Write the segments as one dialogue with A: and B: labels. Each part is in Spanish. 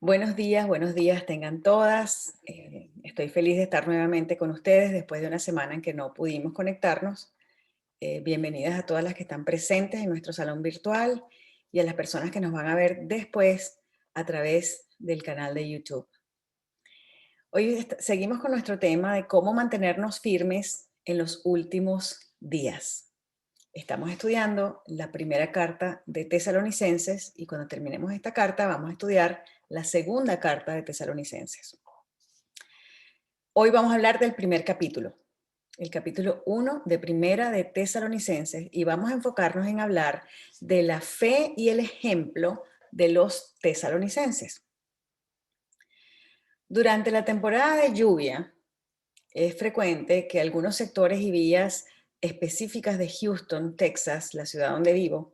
A: Buenos días tengan todas. Estoy feliz de estar nuevamente con ustedes después de una semana en que no pudimos conectarnos. Bienvenidas a todas las que están presentes en nuestro salón virtual y a las personas que nos van a ver después a través del canal de YouTube. Hoy seguimos con nuestro tema de cómo mantenernos firmes en los últimos días. Estamos estudiando la primera carta de Tesalonicenses y cuando terminemos esta carta vamos a estudiar la segunda carta de Tesalonicenses. Hoy vamos a hablar del primer capítulo, el capítulo 1 de Primera de Tesalonicenses, y vamos a enfocarnos en hablar de la fe y el ejemplo de los tesalonicenses. Durante la temporada de lluvia es frecuente que algunos sectores y vías específicas de Houston, Texas, la ciudad donde vivo,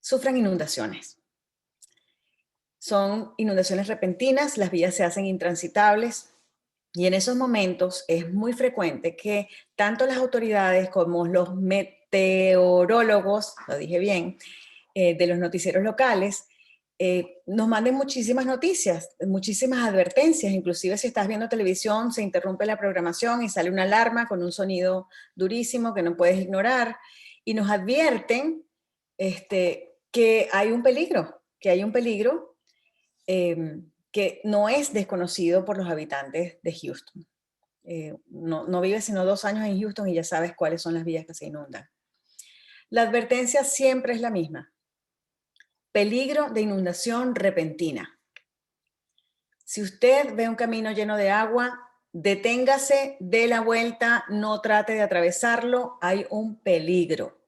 A: sufran inundaciones. Son inundaciones repentinas, las vías se hacen intransitables y en esos momentos es muy frecuente que tanto las autoridades como los meteorólogos, lo dije bien, de los noticieros locales, nos manden muchísimas noticias, muchísimas advertencias. Inclusive si estás viendo televisión, se interrumpe la programación y sale una alarma con un sonido durísimo que no puedes ignorar y nos advierten que hay un peligro, que no es desconocido por los habitantes de Houston. No vives sino 2 años en Houston y ya sabes cuáles son las vías que se inundan. La advertencia siempre es la misma. Peligro de inundación repentina. Si usted ve un camino lleno de agua, deténgase, dé la vuelta, no trate de atravesarlo, hay un peligro.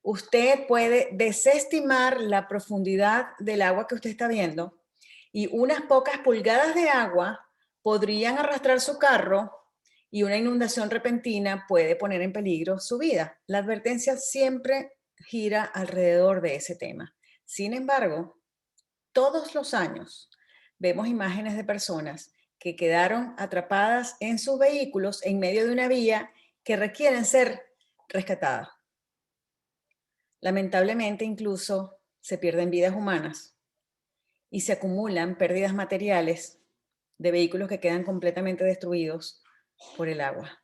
A: Usted puede desestimar la profundidad del agua que usted está viendo y unas pocas pulgadas de agua podrían arrastrar su carro y una inundación repentina puede poner en peligro su vida. La advertencia siempre gira alrededor de ese tema. Sin embargo, todos los años vemos imágenes de personas que quedaron atrapadas en sus vehículos en medio de una vía que requieren ser rescatadas. Lamentablemente, incluso se pierden vidas humanas y se acumulan pérdidas materiales de vehículos que quedan completamente destruidos por el agua.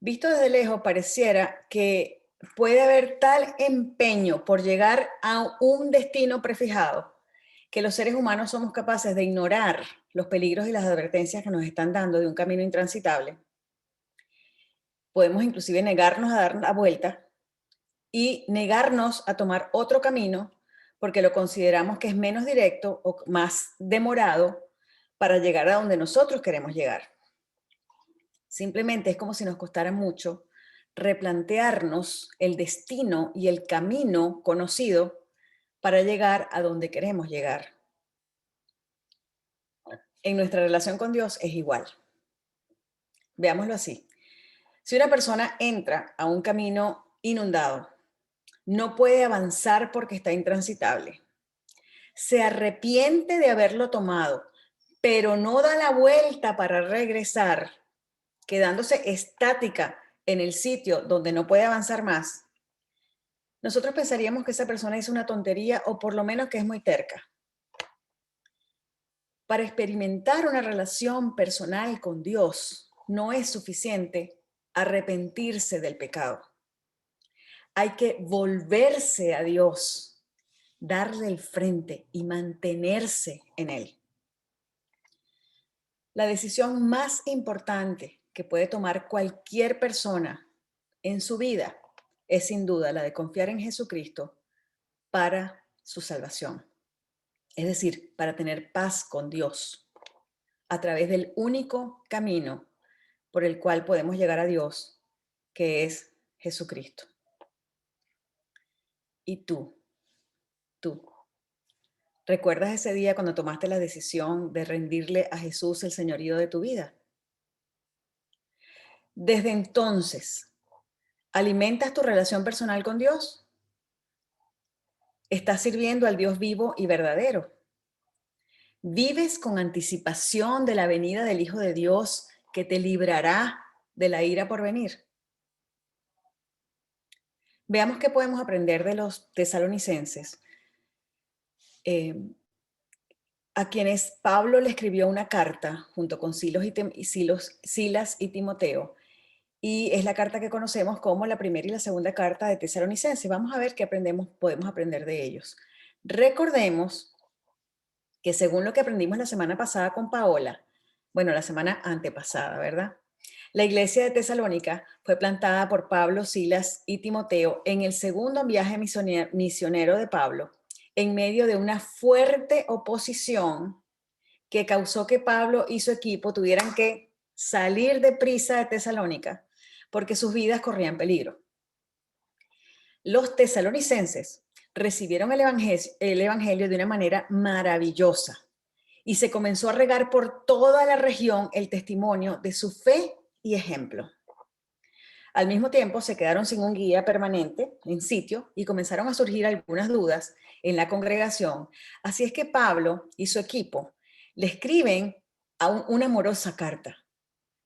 A: Visto desde lejos, pareciera que puede haber tal empeño por llegar a un destino prefijado que los seres humanos somos capaces de ignorar los peligros y las advertencias que nos están dando de un camino intransitable. Podemos inclusive negarnos a dar la vuelta y negarnos a tomar otro camino porque lo consideramos que es menos directo o más demorado para llegar a donde nosotros queremos llegar. Simplemente es como si nos costara mucho replantearnos el destino y el camino conocido para llegar a donde queremos llegar. En nuestra relación con Dios es igual. Veámoslo así. Si una persona entra a un camino inundado, no puede avanzar porque está intransitable. Se arrepiente de haberlo tomado, pero no da la vuelta para regresar, quedándose estática en el sitio donde no puede avanzar más. Nosotros pensaríamos que esa persona hizo una tontería o por lo menos que es muy terca. Para experimentar una relación personal con Dios, no es suficiente arrepentirse del pecado. Hay que volverse a Dios, darle el frente y mantenerse en Él. La decisión más importante que puede tomar cualquier persona en su vida es sin duda la de confiar en Jesucristo para su salvación. Es decir, para tener paz con Dios a través del único camino por el cual podemos llegar a Dios, que es Jesucristo. ¿Y tú, recuerdas ese día cuando tomaste la decisión de rendirle a Jesús el señorío de tu vida? Desde entonces, ¿alimentas tu relación personal con Dios? ¿Estás sirviendo al Dios vivo y verdadero? ¿Vives con anticipación de la venida del Hijo de Dios que te librará de la ira por venir? Veamos qué podemos aprender de los tesalonicenses. a quienes Pablo le escribió una carta junto con Silas y Timoteo, y es la carta que conocemos como la primera y la segunda carta de Tesalonicenses. Vamos a ver qué podemos aprender de ellos. Recordemos que según lo que aprendimos la semana pasada con Paola, bueno, la semana antepasada, ¿verdad? La iglesia de Tesalónica fue plantada por Pablo, Silas y Timoteo en el segundo viaje misionero de Pablo, en medio de una fuerte oposición que causó que Pablo y su equipo tuvieran que salir deprisa de Tesalónica porque sus vidas corrían peligro. Los tesalonicenses recibieron el evangelio de una manera maravillosa y se comenzó a regar por toda la región el testimonio de su fe y ejemplo. Al mismo tiempo, se quedaron sin un guía permanente en sitio y comenzaron a surgir algunas dudas en la congregación. Así es que Pablo y su equipo le escriben una amorosa carta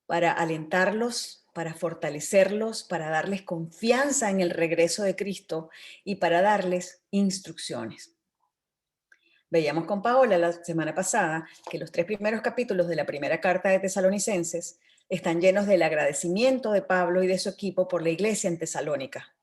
A: para alentarlos, para fortalecerlos, para darles confianza en el regreso de Cristo y para darles instrucciones. Veíamos con Paola la semana pasada que los 3 primeros capítulos de la primera carta de Tesalonicenses están llenos del agradecimiento de Pablo y de su equipo por la iglesia en Tesalónica.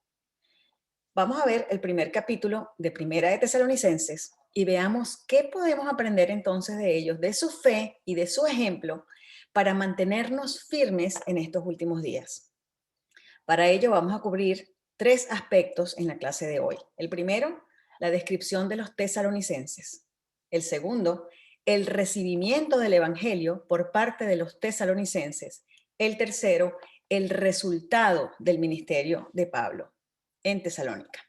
A: Vamos a ver el primer capítulo de Primera de Tesalonicenses y veamos qué podemos aprender entonces de ellos, de su fe y de su ejemplo para mantenernos firmes en estos últimos días. Para ello vamos a cubrir 3 aspectos en la clase de hoy. El primero, la descripción de los tesalonicenses. El segundo, el recibimiento del evangelio por parte de los tesalonicenses. El tercero, el resultado del ministerio de Pablo en Tesalónica.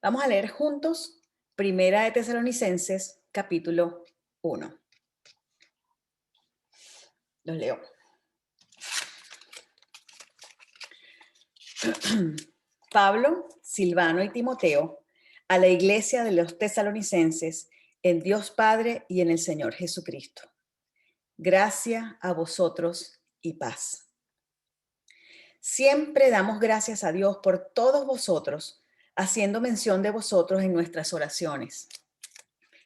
A: Vamos a leer juntos Primera de Tesalonicenses, capítulo 1. Los leo. Pablo, Silvano y Timoteo, a la iglesia de los tesalonicenses, en Dios Padre y en el Señor Jesucristo. Gracia a vosotros y paz. Siempre damos gracias a Dios por todos vosotros, haciendo mención de vosotros en nuestras oraciones,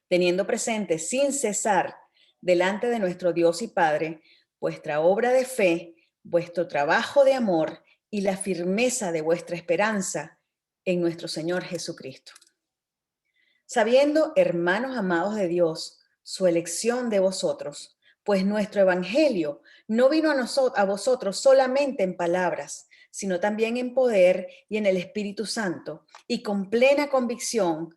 A: teniendo presente sin cesar delante de nuestro Dios y Padre vuestra obra de fe, vuestro trabajo de amor y la firmeza de vuestra esperanza en nuestro Señor Jesucristo. Sabiendo, hermanos amados de Dios, su elección de vosotros, pues nuestro evangelio no vino a vosotros solamente en palabras, sino también en poder y en el Espíritu Santo, y con plena convicción,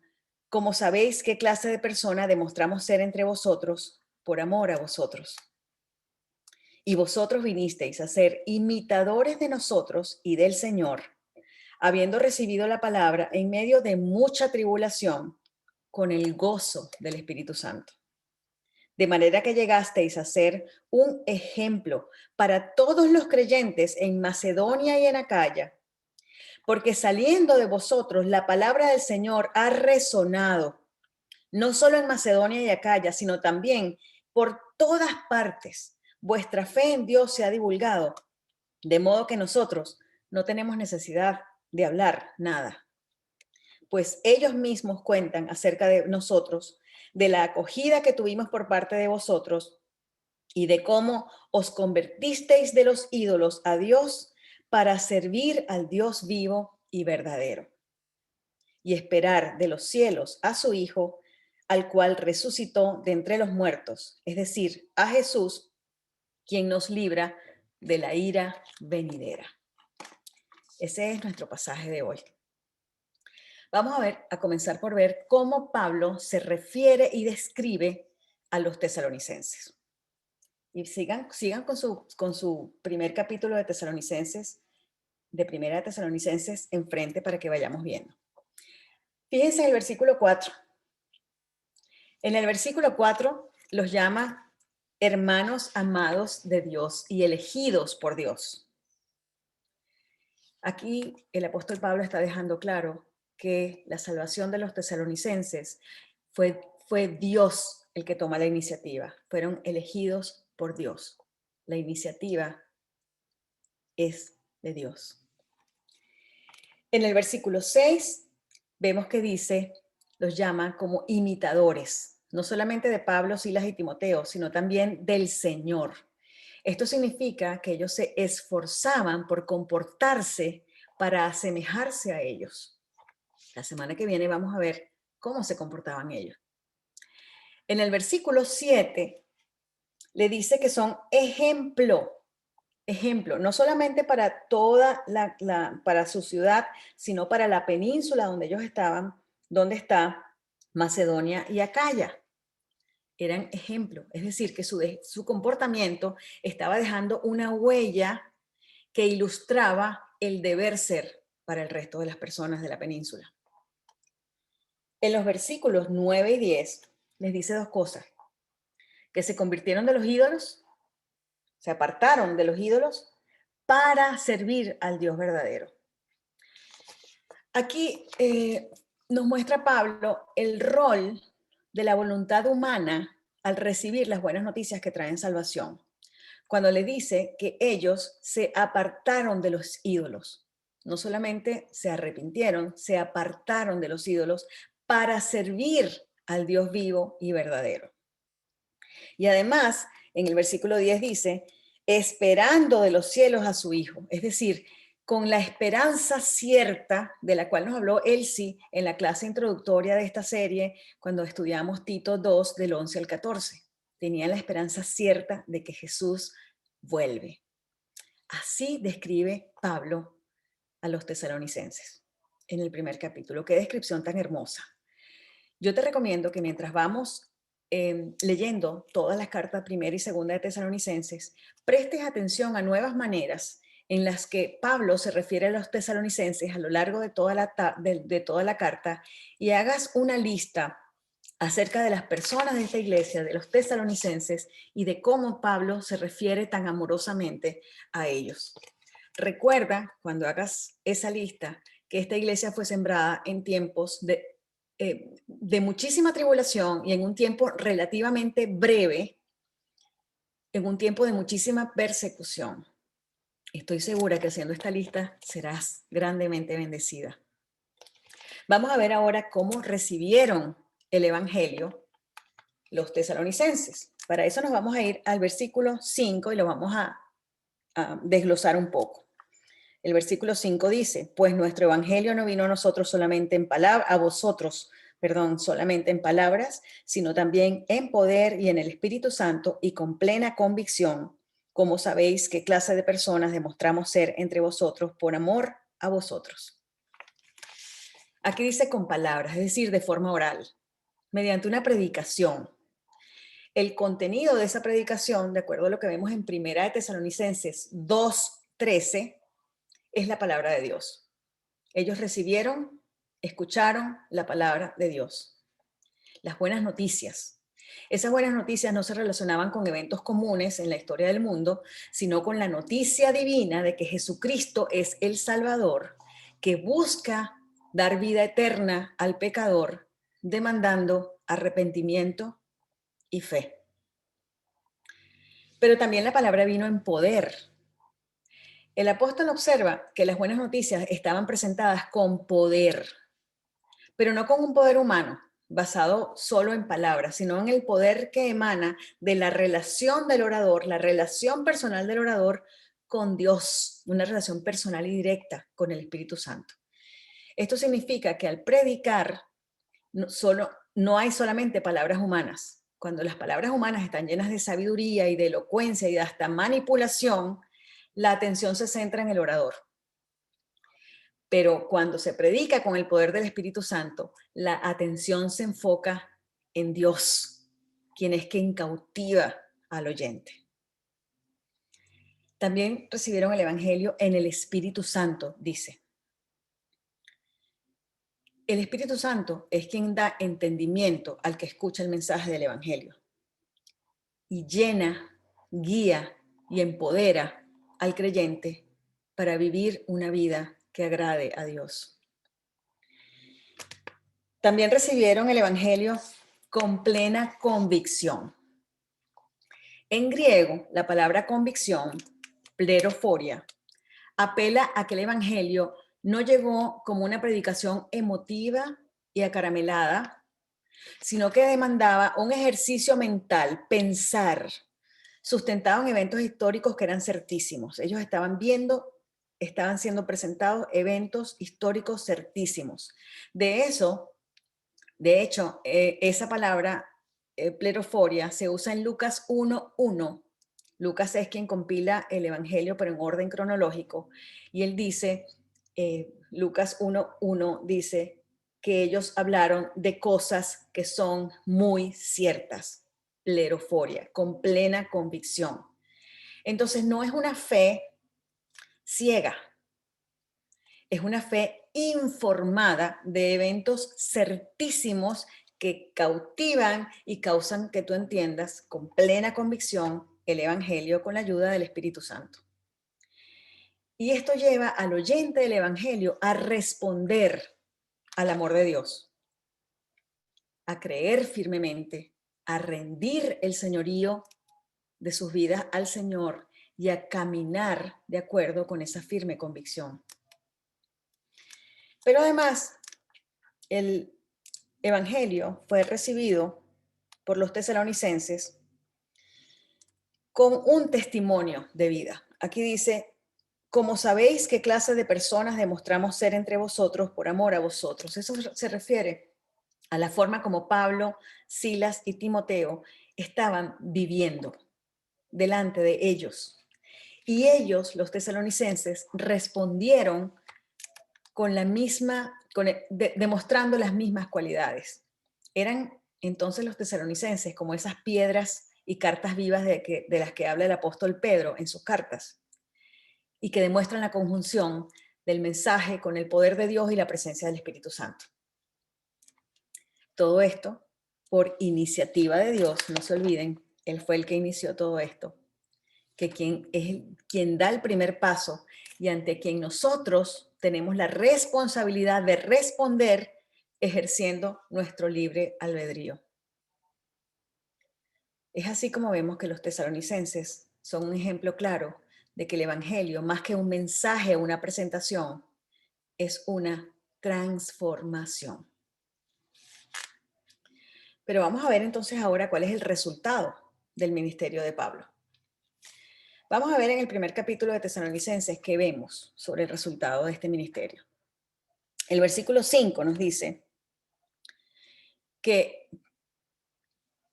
A: como sabéis qué clase de persona demostramos ser entre vosotros por amor a vosotros. Y vosotros vinisteis a ser imitadores de nosotros y del Señor, habiendo recibido la palabra en medio de mucha tribulación, con el gozo del Espíritu Santo. De manera que llegasteis a ser un ejemplo para todos los creyentes en Macedonia y en Acaya, porque saliendo de vosotros la palabra del Señor ha resonado, no solo en Macedonia y Acaya, sino también por todas partes. Vuestra fe en Dios se ha divulgado, de modo que nosotros no tenemos necesidad de hablar nada, pues ellos mismos cuentan acerca de nosotros, de la acogida que tuvimos por parte de vosotros y de cómo os convertisteis de los ídolos a Dios para servir al Dios vivo y verdadero, y esperar de los cielos a su Hijo, al cual resucitó de entre los muertos, es decir, a Jesús, quien nos libra de la ira venidera. Ese es nuestro pasaje de hoy. Vamos a comenzar por ver cómo Pablo se refiere y describe a los tesalonicenses. Y sigan con su primer capítulo de Tesalonicenses, de Primera de Tesalonicenses, enfrente para que vayamos viendo. Fíjense en el versículo 4. En el versículo 4 los llama hermanos amados de Dios y elegidos por Dios. Aquí el apóstol Pablo está dejando claro que la salvación de los tesalonicenses fue Dios el que toma la iniciativa. Fueron elegidos por Dios. La iniciativa es de Dios. En el versículo 6 vemos que dice, los llama como imitadores no solamente de Pablo, Silas y Timoteo, sino también del Señor. Esto significa que ellos se esforzaban por comportarse para asemejarse a ellos. La semana que viene vamos a ver cómo se comportaban ellos. En el versículo 7 le dice que son ejemplo, no solamente para para su ciudad, sino para la península donde ellos estaban, donde está Macedonia y Acaya. Eran ejemplo, es decir, que su comportamiento estaba dejando una huella que ilustraba el deber ser para el resto de las personas de la península. En los versículos 9 y 10 les dice dos cosas: que se convirtieron de los ídolos, se apartaron de los ídolos para servir al Dios verdadero. Aquí nos muestra Pablo el rol de la voluntad humana al recibir las buenas noticias que traen salvación, cuando le dice que ellos se apartaron de los ídolos. No solamente se arrepintieron, se apartaron de los ídolos para servir al Dios vivo y verdadero. Y además, en el versículo 10 dice, esperando de los cielos a su Hijo, es decir, con la esperanza cierta de la cual nos habló Elsie en la clase introductoria de esta serie, cuando estudiamos Tito 2 del 11 al 14. Tenían la esperanza cierta de que Jesús vuelve. Así describe Pablo a los tesalonicenses en el primer capítulo. Qué descripción tan hermosa. Yo te recomiendo que mientras vamos leyendo todas las cartas primera y segunda de Tesalonicenses, prestes atención a nuevas maneras en las que Pablo se refiere a los tesalonicenses a lo largo de toda la carta, y hagas una lista acerca de las personas de esta iglesia, de los tesalonicenses, y de cómo Pablo se refiere tan amorosamente a ellos. Recuerda, cuando hagas esa lista, que esta iglesia fue sembrada en tiempos de muchísima tribulación y en un tiempo relativamente breve, en un tiempo de muchísima persecución. Estoy segura que haciendo esta lista serás grandemente bendecida. Vamos a ver ahora cómo recibieron el Evangelio los tesalonicenses. Para eso nos vamos a ir al versículo 5 y lo vamos a desglosar un poco. El versículo 5 dice, pues nuestro Evangelio no vino a nosotros solamente en palabras, a vosotros, solamente en palabras, sino también en poder y en el Espíritu Santo y con plena convicción, como sabéis qué clase de personas demostramos ser entre vosotros por amor a vosotros. Aquí dice con palabras, es decir, de forma oral, mediante una predicación. El contenido de esa predicación, de acuerdo a lo que vemos en Primera de Tesalonicenses 2:13, es la palabra de Dios. Ellos recibieron, escucharon la palabra de Dios. Las buenas noticias. Esas buenas noticias no se relacionaban con eventos comunes en la historia del mundo, sino con la noticia divina de que Jesucristo es el Salvador, que busca dar vida eterna al pecador, demandando arrepentimiento y fe. Pero también la palabra vino en poder. El apóstol observa que las buenas noticias estaban presentadas con poder, pero no con un poder humano basado solo en palabras, sino en el poder que emana de la relación del orador, la relación personal del orador con Dios, una relación personal y directa con el Espíritu Santo. Esto significa que al predicar no hay solamente palabras humanas. Cuando las palabras humanas están llenas de sabiduría y de elocuencia y de hasta manipulación, la atención se centra en el orador. Pero cuando se predica con el poder del Espíritu Santo, la atención se enfoca en Dios, quien es quien cautiva al oyente. También recibieron el Evangelio en el Espíritu Santo, dice. El Espíritu Santo es quien da entendimiento al que escucha el mensaje del Evangelio y llena, guía y empodera al creyente para vivir una vida que agrade a Dios. También recibieron el Evangelio con plena convicción. En griego, la palabra convicción, pleroforia, apela a que el Evangelio no llegó como una predicación emotiva y acaramelada, sino que demandaba un ejercicio mental, pensar, sustentado en eventos históricos que eran certísimos. Ellos estaban siendo presentados eventos históricos certísimos. De eso, de hecho, esa palabra, pleroforia, se usa en Lucas 1:1. Lucas es quien compila el Evangelio, pero en orden cronológico. Y él dice, Lucas 1:1 dice que ellos hablaron de cosas que son muy ciertas. Pleroforia, con plena convicción. Entonces no es una fe ciega, es una fe informada de eventos certísimos que cautivan y causan que tú entiendas con plena convicción el Evangelio con la ayuda del Espíritu Santo. Y esto lleva al oyente del Evangelio a responder al amor de Dios, a creer firmemente, a rendir el señorío de sus vidas al Señor y a caminar de acuerdo con esa firme convicción. Pero además, el Evangelio fue recibido por los tesalonicenses con un testimonio de vida. Aquí dice, como sabéis qué clase de personas demostramos ser entre vosotros por amor a vosotros. Eso se refiere a la forma como Pablo, Silas y Timoteo estaban viviendo delante de ellos. Y ellos, los tesalonicenses, respondieron con la misma, demostrando las mismas cualidades. Eran entonces los tesalonicenses como esas piedras y cartas vivas de las que habla el apóstol Pedro en sus cartas y que demuestran la conjunción del mensaje con el poder de Dios y la presencia del Espíritu Santo. Todo esto por iniciativa de Dios, no se olviden, Él fue el que inició todo esto, que quien da el primer paso y ante quien nosotros tenemos la responsabilidad de responder ejerciendo nuestro libre albedrío. Es así como vemos que los tesalonicenses son un ejemplo claro de que el Evangelio, más que un mensaje o una presentación, es una transformación. Pero vamos a ver entonces ahora cuál es el resultado del ministerio de Pablo. Vamos a ver en el primer capítulo de Tesalonicenses qué vemos sobre el resultado de este ministerio. El versículo 5 nos dice que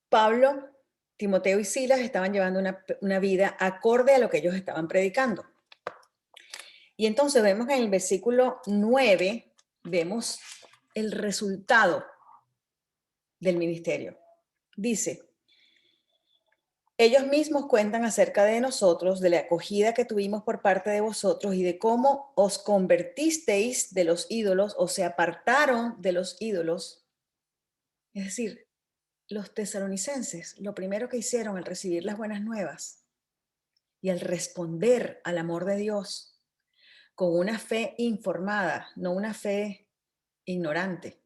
A: Pablo, Timoteo y Silas estaban llevando una vida acorde a lo que ellos estaban predicando. Y entonces vemos en el versículo 9, vemos el resultado del ministerio. Dice, ellos mismos cuentan acerca de nosotros, de la acogida que tuvimos por parte de vosotros y de cómo os convertisteis de los ídolos o se apartaron de los ídolos. Es decir, los tesalonicenses, lo primero que hicieron al recibir las buenas nuevas y al responder al amor de Dios con una fe informada, no una fe ignorante,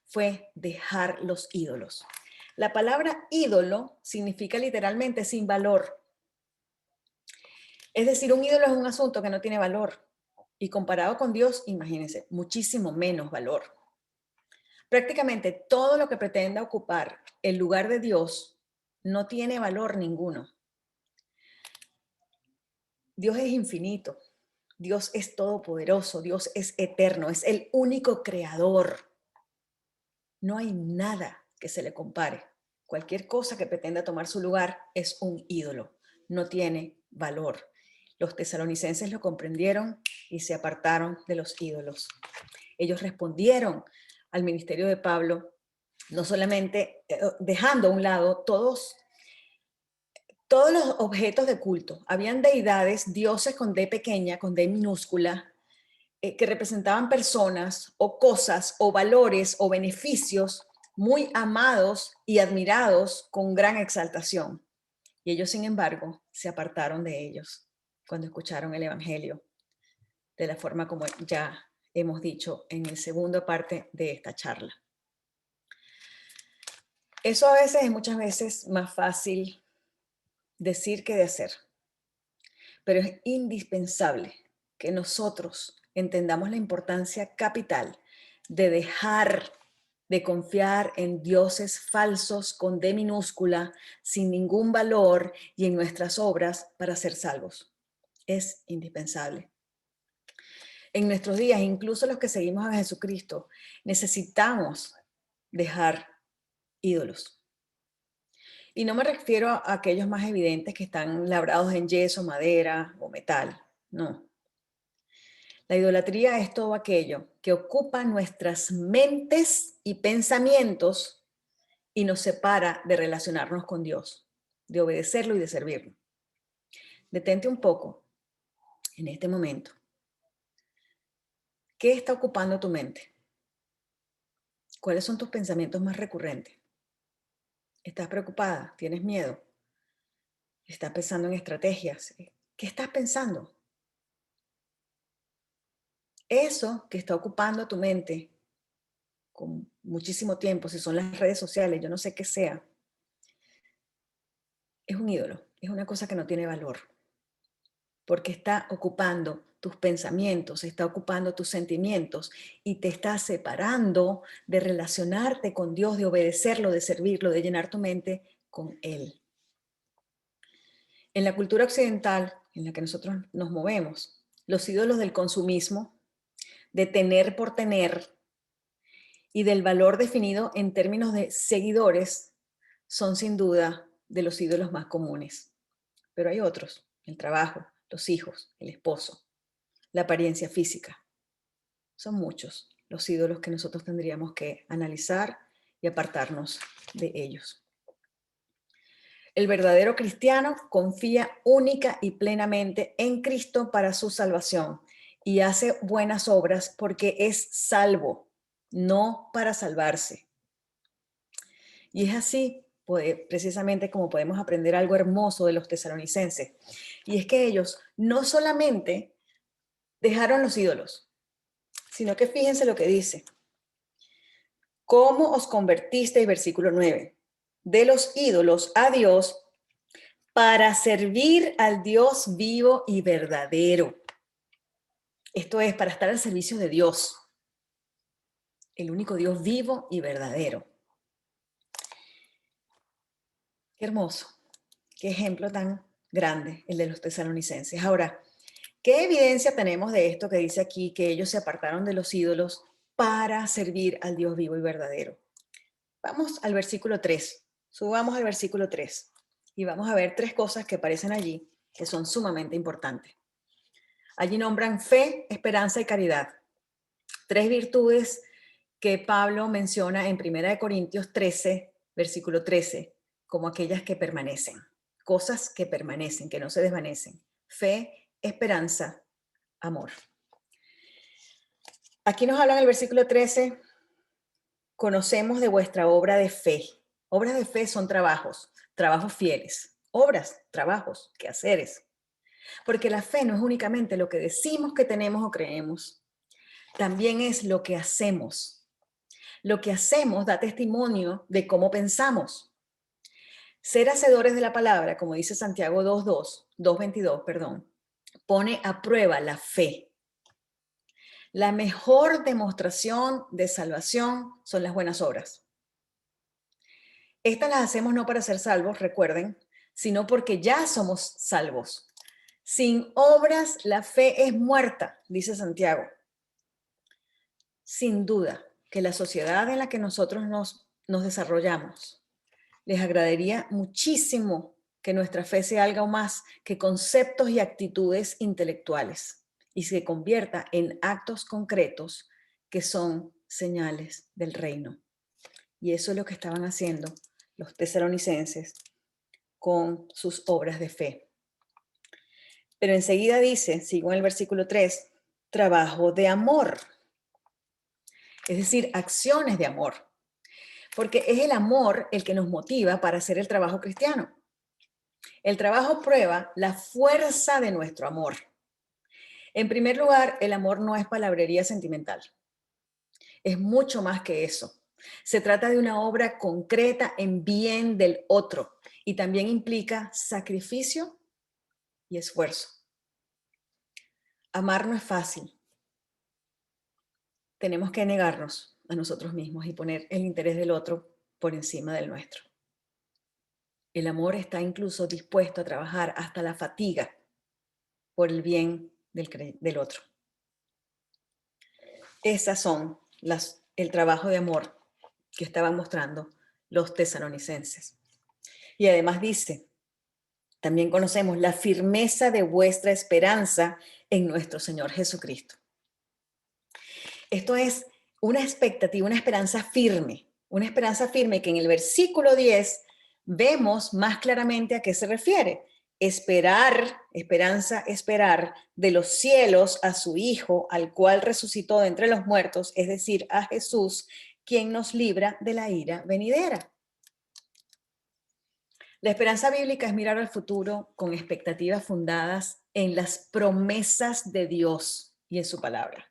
A: fue dejar los ídolos. La palabra ídolo significa literalmente sin valor. Es decir, un ídolo es un asunto que no tiene valor y comparado con Dios, imagínense, muchísimo menos valor. Prácticamente todo lo que pretenda ocupar el lugar de Dios no tiene valor ninguno. Dios es infinito, Dios es todopoderoso, Dios es eterno, es el único creador. No hay nada que se le compare. Cualquier cosa que pretenda tomar su lugar es un ídolo, no tiene valor. Los tesalonicenses lo comprendieron y se apartaron de los ídolos. Ellos respondieron al ministerio de Pablo, no solamente dejando a un lado todos los objetos de culto. Habían deidades, dioses con D pequeña, con D minúscula, que representaban personas o cosas o valores o beneficios muy amados y admirados con gran exaltación. Y ellos, sin embargo, se apartaron de ellos cuando escucharon el Evangelio, de la forma como ya hemos dicho en la segunda parte de esta charla. Eso a veces es muchas veces más fácil decir que de hacer, pero es indispensable que nosotros entendamos la importancia capital de dejar de confiar en dioses falsos con D minúscula, sin ningún valor y en nuestras obras para ser salvos. Es indispensable. En nuestros días, incluso los que seguimos a Jesucristo, necesitamos dejar ídolos. Y no me refiero a aquellos más evidentes que están labrados en yeso, madera o metal. No. La idolatría es todo aquello que ocupa nuestras mentes y pensamientos y nos separa de relacionarnos con Dios, de obedecerlo y de servirlo. Detente un poco en este momento. ¿Qué está ocupando tu mente? ¿Cuáles son tus pensamientos más recurrentes? ¿Estás preocupada? ¿Tienes miedo? ¿Estás pensando en estrategias? ¿Qué estás pensando? Eso que está ocupando tu mente con muchísimo tiempo, si son las redes sociales, yo no sé qué sea, es un ídolo, es una cosa que no tiene valor, porque está ocupando tus pensamientos, está ocupando tus sentimientos y te está separando de relacionarte con Dios, de obedecerlo, de servirlo, de llenar tu mente con Él. En la cultura occidental en la que nosotros nos movemos, los ídolos del consumismo, de tener por tener y del valor definido en términos de seguidores son sin duda de los ídolos más comunes. Pero hay otros, el trabajo, los hijos, el esposo, la apariencia física. Son muchos los ídolos que nosotros tendríamos que analizar y apartarnos de ellos. El verdadero cristiano confía única y plenamente en Cristo para su salvación y hace buenas obras porque es salvo, no para salvarse. Y es así, precisamente como podemos aprender algo hermoso de los tesalonicenses. Y es que ellos no solamente dejaron los ídolos, sino que fíjense lo que dice. ¿Cómo os convertisteis? Versículo 9. De los ídolos a Dios para servir al Dios vivo y verdadero. Esto es, para estar al servicio de Dios, el único Dios vivo y verdadero. Qué hermoso, qué ejemplo tan grande el de los tesalonicenses. Ahora, ¿qué evidencia tenemos de esto que dice aquí, que ellos se apartaron de los ídolos para servir al Dios vivo y verdadero? Vamos al versículo 3, subamos al versículo 3 y vamos a ver tres cosas que aparecen allí que son sumamente importantes. Allí nombran fe, esperanza y caridad. Tres virtudes que Pablo menciona en 1 Corintios 13, versículo 13, como aquellas que permanecen, cosas que permanecen, que no se desvanecen. Fe, esperanza, amor. Aquí nos habla en el versículo 13, conocemos de vuestra obra de fe. Obras de fe son trabajos, trabajos fieles. Obras, trabajos, quehaceres. Porque la fe no es únicamente lo que decimos que tenemos o creemos, también es lo que hacemos. Lo que hacemos da testimonio de cómo pensamos. Ser hacedores de la palabra, como dice Santiago 2:22, pone a prueba la fe. La mejor demostración de salvación son las buenas obras. Estas las hacemos no para ser salvos, recuerden, sino porque ya somos salvos. Sin obras la fe es muerta, dice Santiago. Sin duda que la sociedad en la que nosotros nos desarrollamos les agradaría muchísimo que nuestra fe sea algo más que conceptos y actitudes intelectuales y se convierta en actos concretos que son señales del reino. Y eso es lo que estaban haciendo los tesalonicenses con sus obras de fe. Pero enseguida dice, sigo en el versículo 3, trabajo de amor, es decir, acciones de amor, porque es el amor el que nos motiva para hacer el trabajo cristiano. El trabajo prueba la fuerza de nuestro amor. En primer lugar, el amor no es palabrería sentimental, es mucho más que eso. Se trata de una obra concreta en bien del otro y también implica sacrificio y esfuerzo. Amar no es fácil. Tenemos que negarnos a nosotros mismos y poner el interés del otro por encima del nuestro. El amor está incluso dispuesto a trabajar hasta la fatiga por el bien del otro. Esas son el trabajo de amor que estaban mostrando los tesalonicenses. Y además dice, también conocemos la firmeza de vuestra esperanza en nuestro Señor Jesucristo. Esto es una expectativa, una esperanza firme que en el versículo 10 vemos más claramente a qué se refiere. Esperar de los cielos a su Hijo, al cual resucitó de entre los muertos, es decir, a Jesús, quien nos libra de la ira venidera. La esperanza bíblica es mirar al futuro con expectativas fundadas en las promesas de Dios y en su palabra.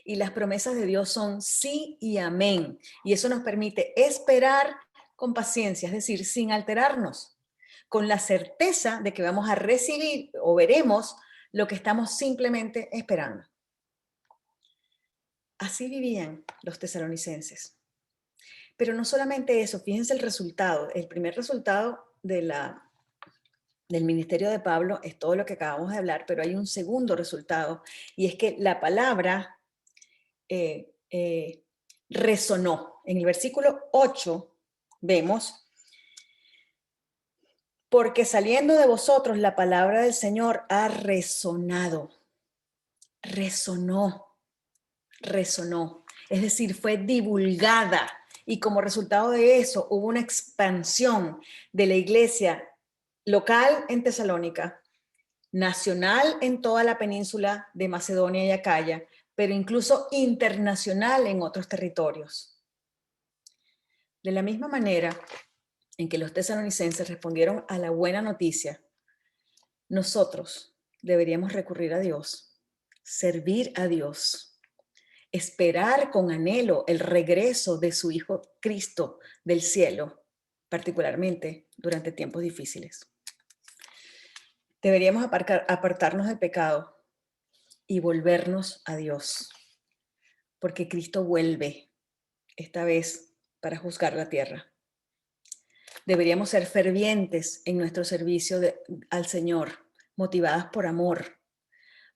A: Y las promesas de Dios son sí y amén. Y eso nos permite esperar con paciencia, es decir, sin alterarnos, con la certeza de que vamos a recibir o veremos lo que estamos simplemente esperando. Así vivían los tesalonicenses. Pero no solamente eso, fíjense el resultado. El primer resultado del ministerio de Pablo es todo lo que acabamos de hablar, pero hay un segundo resultado, y es que la palabra resonó. En el versículo 8 vemos, porque saliendo de vosotros la palabra del Señor ha resonado. Resonó. Es decir, fue divulgada. Y como resultado de eso hubo una expansión de la iglesia local en Tesalónica, nacional en toda la península de Macedonia y Acaya, pero incluso internacional en otros territorios. De la misma manera en que los tesalonicenses respondieron a la buena noticia, nosotros deberíamos recurrir a Dios, servir a Dios, esperar con anhelo el regreso de su Hijo Cristo del cielo, particularmente durante tiempos difíciles. Deberíamos apartarnos del pecado y volvernos a Dios, porque Cristo vuelve, esta vez para juzgar la tierra. Deberíamos ser fervientes en nuestro servicio al Señor, motivadas por amor,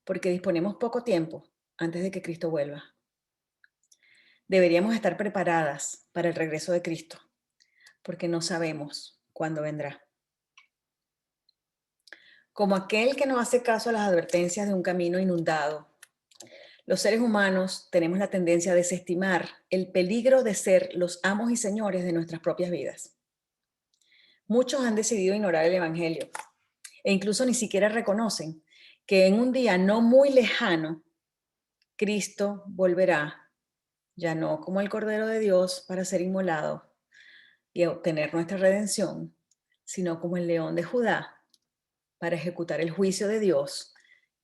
A: porque disponemos poco tiempo antes de que Cristo vuelva. Deberíamos estar preparadas para el regreso de Cristo, porque no sabemos cuándo vendrá. Como aquel que no hace caso a las advertencias de un camino inundado, los seres humanos tenemos la tendencia a desestimar el peligro de ser los amos y señores de nuestras propias vidas. Muchos han decidido ignorar el Evangelio e incluso ni siquiera reconocen que en un día no muy lejano, Cristo volverá, ya no como el Cordero de Dios para ser inmolado y obtener nuestra redención, sino como el León de Judá para ejecutar el juicio de Dios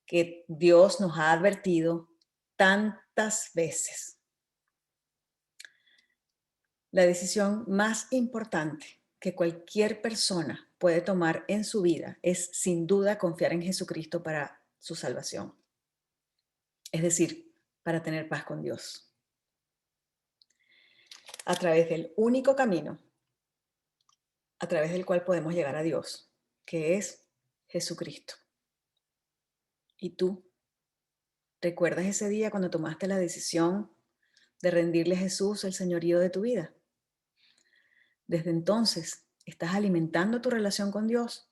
A: que Dios nos ha advertido tantas veces. La decisión más importante que cualquier persona puede tomar en su vida es sin duda confiar en Jesucristo para su salvación. Es decir, para tener paz con Dios. A través del único camino a través del cual podemos llegar a Dios, que es Jesucristo. ¿Y tú? ¿Recuerdas ese día cuando tomaste la decisión de rendirle a Jesús el señorío de tu vida? Desde entonces, ¿estás alimentando tu relación con Dios?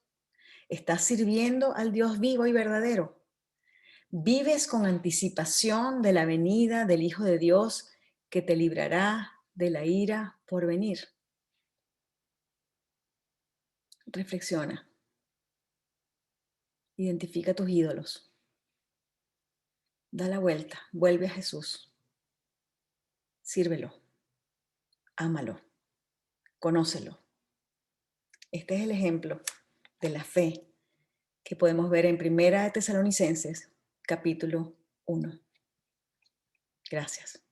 A: ¿Estás sirviendo al Dios vivo y verdadero? ¿Vives con anticipación de la venida del Hijo de Dios que te librará de la ira por venir? Reflexiona. Identifica tus ídolos. Da la vuelta, vuelve a Jesús. Sírvelo, ámalo, conócelo. Este es el ejemplo de la fe que podemos ver en Primera de Tesalonicenses, capítulo 1. Gracias.